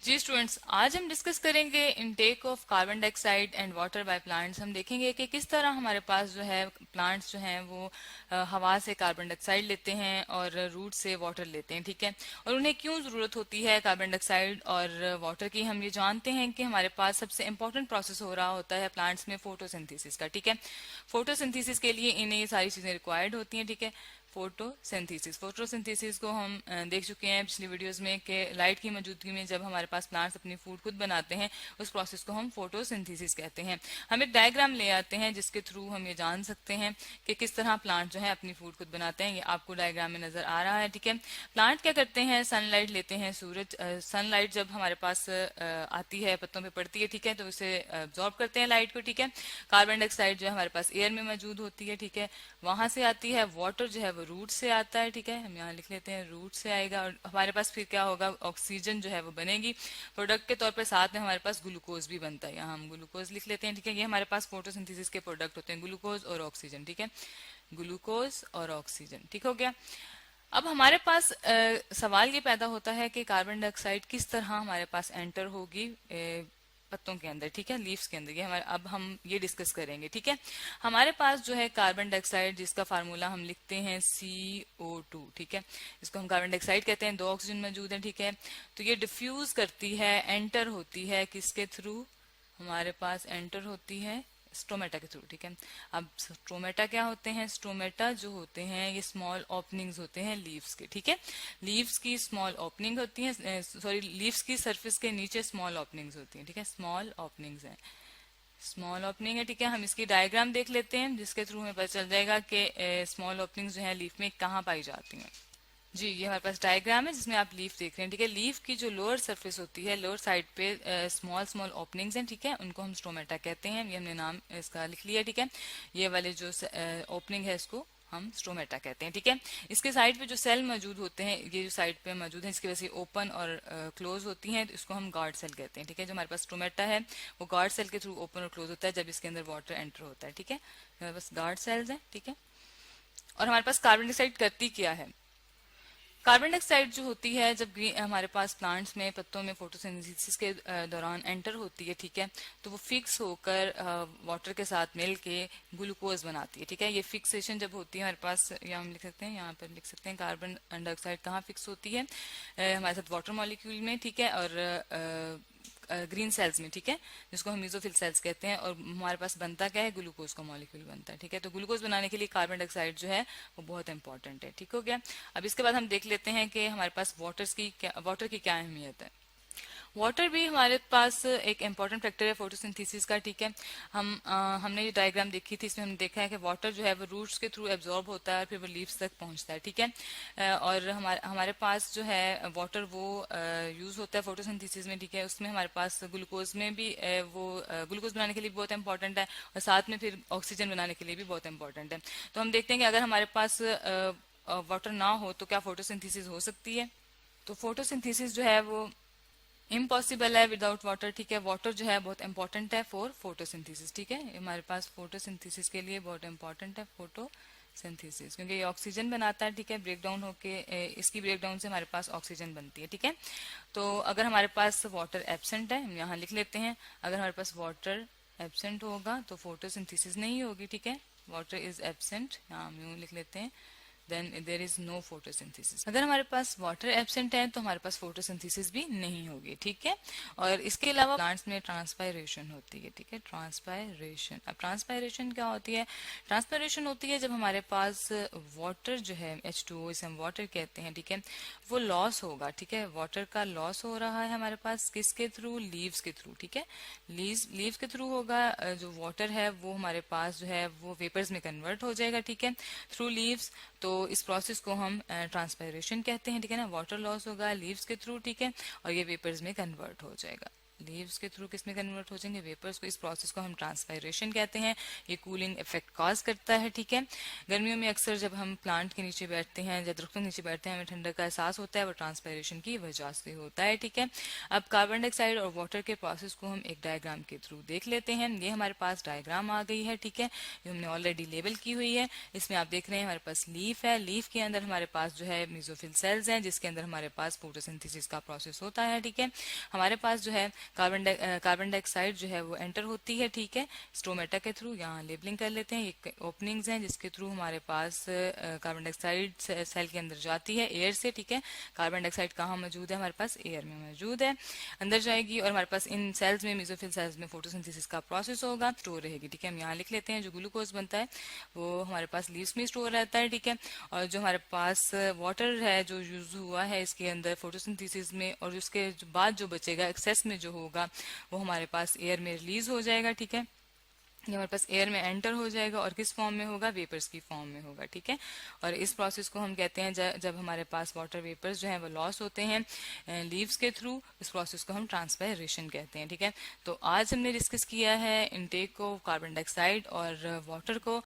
जी students, आज हम discuss करेंगे intake of carbon dioxide and water by plants. हम देखेंगे कि किस तरह हमारे पास जो है प्लांट्स जो हैं वो हवा से कार्बन डाइऑक्साइड लेते हैं और रूट से वाटर लेते हैं, ठीक है। और उन्हें क्यों ज़रूरत होती है कार्बन डाइऑक्साइड और वाटर की। हम ये जानते हैं कि हमारे पास सबसे इंपॉर्टेंट प्रोसेस हो रहा होता है प्लांट्स में फोटोसिंथेसिस का, ठीक है। फोटोसिंथेसिस के लिए इन्हें ये सारी चीज़ें रिक्वायर्ड होती हैं, ठीक है। फोटोसिंथेसिस को हम देख चुके हैं पिछली वीडियोस में कि लाइट की मौजूदगी में जब हमारे पास प्लांट्स अपनी फूड खुद बनाते हैं उस प्रोसेस को हम फोटोसिंथेसिस कहते हैं। हम एक डायग्राम ले आते हैं जिसके थ्रू हम ये जान सकते हैं कि किस तरह प्लांट जो है अपनी फूड खुद बनाते हैं। ये आपको डायग्राम में नजर आ रहा है, ठीक है। प्लांट क्या करते हैं, सनलाइट लेते हैं। सनलाइट जब हमारे पास आती है, पत्तों पे पड़ती है, ठीक है, तो उसे अब्जॉर्ब करते हैं लाइट को, ठीक है। कार्बन डाइऑक्साइड जो है हमारे पास एयर में मौजूद होती है, ठीक है। वहां से आती है वाटर जो है रूट से आता है, ठीक है। हम यहाँ लिख लेते हैं रूट से आएगा और हमारे पास फिर क्या होगा, ऑक्सीजन जो है वो बनेगी प्रोडक्ट के तौर पर। साथ में हमारे पास ग्लूकोज भी बनता है, यहाँ हम ग्लूकोज लिख लेते हैं, ठीक है। ये हमारे पास फोटोसिंथेसिस के प्रोडक्ट होते हैं, ग्लूकोज और ऑक्सीजन, ठीक है। ग्लूकोज और ऑक्सीजन, ठीक हो गया। अब हमारे पास सवाल ये पैदा होता है कि कार्बन डाइऑक्साइड किस तरह हमारे पास एंटर होगी पत्तों के अंदर, ठीक है, लीव्स के अंदर। ये हमारे अब हम ये डिस्कस करेंगे, ठीक है। हमारे पास जो है कार्बन डाइऑक्साइड जिसका फार्मूला हम लिखते हैं CO2, ठीक है। इसको हम कार्बन डाइऑक्साइड कहते हैं, 2 ऑक्सीजन मौजूद है, ठीक है। तो ये डिफ्यूज करती है, एंटर होती है किसके थ्रू, हमारे पास एंटर होती है स्टोमेटा के थ्रू, ठीक है। अब स्टोमेटा क्या होते हैं, स्टोमेटा जो होते हैं ये स्मॉल ओपनिंग्स होते हैं लीव्स के, ठीक है। लीव्स की स्मॉल ओपनिंग होती है, सॉरी लीव्स की सरफेस के नीचे स्मॉल ओपनिंग्स होती हैं, ठीक है। स्मॉल ओपनिंग्स हैं, स्मॉल ओपनिंग है, ठीक है। हम इसकी डायग्राम देख लेते हैं जिसके थ्रू हमें पता चल जाएगा कि स्मॉल ओपनिंग्स जो है लीफ में कहाँ पाई जाती हैं। जी, ये हमारे पास डायग्राम है जिसमें आप लीफ देख रहे हैं, ठीक है। लीफ की जो लोअर सरफेस होती है, लोअर साइड पे स्मॉल स्मॉल ओपनिंग्स हैं, ठीक है, उनको हम स्टोमेटा कहते हैं। ये हमने नाम इसका लिख लिया, ठीक है। ये वाले जो ओपनिंग है इसको हम स्टोमेटा कहते हैं, ठीक है। इसके साइड पे जो सेल मौजूद होते हैं, ये जो साइड पे मौजूद है, इसकी वजह से ओपन और क्लोज होती हैं, तो इसको हम गार्ड सेल कहते हैं, ठीक है। जो हमारे पास स्टोमेटा है वो गार्ड सेल के थ्रू ओपन और क्लोज होता है जब इसके अंदर वाटर एंटर होता है, ठीक है। हमारे पास गार्ड सेल्स हैं, ठीक है। और हमारे पास कार्बन डाइऑक्साइड करती क्या है, कार्बन डाइऑक्साइड जो होती है जब हमारे पास प्लांट्स में पत्तों में फोटोसिंथेसिस के दौरान एंटर होती है, ठीक है, तो वो फिक्स होकर वाटर के साथ मिल के ग्लूकोज बनाती है, ठीक है। ये फिक्सेशन जब होती है हमारे पास, या हम लिख सकते हैं, यहाँ पर लिख सकते हैं कार्बन डाइऑक्साइड कहाँ फिक्स होती है, हमारे साथ वाटर मॉलिक्यूल में, ठीक है, और ग्रीन सेल्स में, ठीक है, जिसको हम मीजोफिल सेल्स कहते हैं। और हमारे पास बनता क्या है, ग्लूकोज का मॉलिक्यूल बनता है, ठीक है। तो ग्लूकोज बनाने के लिए कार्बन डाइऑक्साइड जो है वो बहुत इंपॉर्टेंट है, ठीक हो गया। अब इसके बाद हम देख लेते हैं कि हमारे पास वाटर की क्या अहमियत है। वाटर भी हमारे पास एक इम्पॉर्टेंट फैक्टर है फोटोसिंथेसिस का, ठीक है। हमने ये डायग्राम देखी थी, इसमें हमने देखा है कि वाटर जो है वो रूट्स के थ्रू एब्जॉर्ब होता है और फिर वो लीव्स तक पहुंचता है, ठीक है। और हमारे पास जो है वाटर वो यूज होता है फोटोसिंथेसिस में, ठीक है। उसमें हमारे पास ग्लूकोज में भी वो ग्लूकोज बनाने के लिए बहुत इंपॉर्टेंट है और साथ में फिर ऑक्सीजन बनाने के लिए भी बहुत इंपॉर्टेंट है। तो हम देखते हैं कि अगर हमारे पास वाटर ना हो तो क्या फोटोसिंथेसिस हो सकती है। तो फोटोसिंथेसिस जो है वो इम्पॉसिबल है विदाउट वाटर, ठीक है। वाटर जो है बहुत इंपॉर्टेंट है फॉर फोटोसिंथेसिस, ठीक है। हमारे पास फोटोसिंथेसिस के लिए बहुत इंपॉर्टेंट है फोटोसिंथेसिस, क्योंकि ये ऑक्सीजन बनाता है, ठीक है। ब्रेकडाउन होके इसकी ब्रेकडाउन से हमारे पास ऑक्सीजन बनती है, ठीक है। तो अगर हमारे पास वाटर एब्सेंट है, हम यहाँ लिख लेते हैं, अगर हमारे पास वाटर एब्सेंट होगा तो फोटोसिंथेसिस नहीं होगी, ठीक है। वाटर इज एब्सेंट, यहाँ हम यूं लिख लेते हैं, then there is no photosynthesis. अगर हमारे पास वाटर एब्सेंट है तो हमारे पास फोटोसिंथेसिस भी नहीं होगी, ठीक है। और इसके अलावा प्लांट्स में ट्रांसपायरेशन होती है, ठीक है। ट्रांसपायरेशन, अब ट्रांसपायरेशन क्या होती है, ट्रांसपायरेशन होती है जब हमारे पास वाटर जो है H2O, इसे हम वाटर कहते हैं, ठीक है, वो लॉस होगा, ठीक है। वाटर का लॉस हो रहा है हमारे पास किसके थ्रू, लीव्स के थ्रू, ठीक है। लीव्स के थ्रू होगा, जो वाटर है वो हमारे पास जो है वो वेपर्स में कन्वर्ट हो जाएगा, ठीक है, थ्रू लीव्स। तो इस प्रोसेस को हम ट्रांसपायरेशन कहते हैं, ठीक है ना। वाटर लॉस होगा लीव्स के थ्रू, ठीक है, और ये वेपर्स में कन्वर्ट हो जाएगा। लीव्स के थ्रू किस में कन्वर्ट हो जाएंगे, वेपर्स को। इस प्रोसेस को हम ट्रांसपायरेशन कहते हैं। ये कूलिंग इफेक्ट कॉज करता है, ठीक है। गर्मियों में अक्सर जब हम प्लांट के नीचे बैठते हैं या दरख्तों के नीचे बैठते हैं, हमें ठंडक का एहसास होता है, वो ट्रांसपायरेशन की वजह से होता है, ठीक है। अब कार्बन डाइऑक्साइड और वाटर के प्रोसेस को हम एक डायग्राम के थ्रू देख लेते हैं। ये हमारे पास डायग्राम आ गई है, ठीक है। ये हमने ऑलरेडी लेबल की हुई है। इसमें आप देख रहे हैं हमारे पास लीफ है। लीफ के अंदर हमारे पास जो है मेसोफिल सेल्स हैं, जिसके अंदर हमारे पास फोटोसिंथेसिस का प्रोसेस होता है, ठीक है। हमारे पास जो है कार्बन डाइऑक्साइड जो है वो एंटर होती है, ठीक है, स्टोमेटा के थ्रू। यहाँ लेबलिंग कर लेते हैं, ये ओपनिंग्स हैं जिसके थ्रू हमारे पास कार्बन डाइऑक्साइड सेल के अंदर जाती है एयर से, ठीक है। कार्बन डाइऑक्साइड कहाँ मौजूद है, हमारे पास एयर में मौजूद है, अंदर जाएगी और हमारे पास इन सेल्स में, मेसोफिल सेल्स में फोटोसिंथेसिस का प्रोसेस होगा, स्टोर रहेगी, ठीक है। हम यहाँ लिख लेते हैं जो ग्लूकोज बनता है वो हमारे पास लीव्स में स्टोर रहता है, ठीक है। और जो हमारे पास वाटर है जो यूज हुआ है इसके अंदर फोटोसिंथेसिस में, और उसके बाद जो बचेगा एक्सेस में जो होगा वो हमारे पास एयर में रिलीज हो जाएगा, ठीक है। ये हमारे पास एयर में एंटर हो जाएगा और किस फॉर्म में होगा, वेपर्स की फॉर्म में होगा, ठीक है। और इस प्रोसेस को हम कहते हैं जब हमारे पास वाटर वेपर्स जो है वो लॉस होते हैं लीव्स के थ्रू, इस प्रोसेस को हम ट्रांसपायरेशन कहते हैं, ठीक है। तो आज हमने डिस्कस किया है इनटेक को, कार्बन डाइऑक्साइड और वाटर को।